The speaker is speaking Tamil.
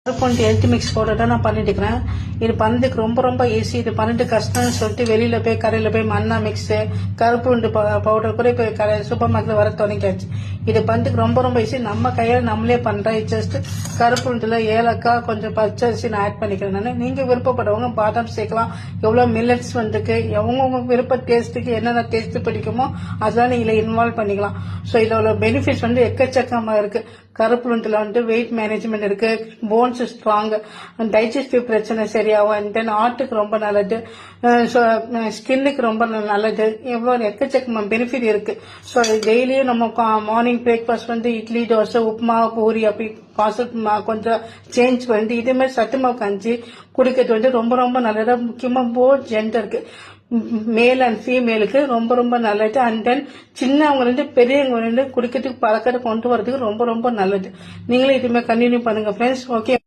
கருப்பு ஹெல்த் மிக்ஸ் பவுடர் தான் நான் பண்ணிட்டு இருக்கிறேன். இது பண்ணதுக்கு ரொம்ப ஈஸி. இது பண்ணிட்டு கஷ்டம்னு சொல்லிட்டு வெளியில போய் கடையில போய் மண்ணா மிக்ஸ் கருப்பு உண்டு பவுடர் கூட இப்போ சூப்பர் மார்க்கெட்ல வர தொடங்கியாச்சு. இது பண்ணதுக்கு ரொம்ப ஈஸி. நம்ம கையால் நம்மளே பண்றேன். ஜஸ்ட் கருப்பு உண்டுல ஏலக்காய் கொஞ்சம் பச்சரிசி நான் ஆட் பண்ணிக்கிறேன். நான் நீங்க விருப்பப்படுறவங்க பாதாம் சேர்க்கலாம். எவ்வளவு மில்லட்ஸ் வந்துருக்கு, உங்க விருப்ப டேஸ்ட்டுக்கு என்னென்ன டேஸ்ட் பிடிக்குமோ அதெல்லாம் நீங்க இன்வால்வ் பண்ணிக்கலாம். ஸோ இதோட பெனிஃபிட்ஸ் எக்கச்சக்கமா இருக்கு. கருப்பு உண்டுல வெயிட் மேனேஜ்மெண்ட் இருக்கு, போன்ஸ் ஸ்ட்ராங், டைஜஸ்டிவ் பிரச்சனை சரியாகும், அண்ட் தென் ஹார்ட்டுக்கு ரொம்ப நல்லது, ஸ்கின்னுக்கு ரொம்ப நல்லது. எவ்வளவு எக்கச்சக்கமா பெனிஃபிட் இருக்கு. ஸோ டெய்லியும் நம்ம மார்னிங் பிரேக்ஃபாஸ்ட் இட்லி தோசை உப்புமா பூரி அப்படி கொஞ்சம் சேஞ்ச் பண்ணிட்டு இதே மாதிரி சத்துமாவு கஞ்சி குடிக்கிறது ரொம்ப நல்லதா. முக்கியமா போத் ஜெண்டருக்கு மேல் அண்ட் ஃபீமேலுக்கு ரொம்ப நல்லது. அண்ட் தென் சின்னவங்க பெரியவங்க குடிக்கிறதுக்கு பழக்கத்தை கொண்டு வரதுக்கு ரொம்ப நல்லது. நீங்களும் இதுமே கண்டினியூ பண்ணுங்க ஃப்ரெண்ட்ஸ். ஓகே.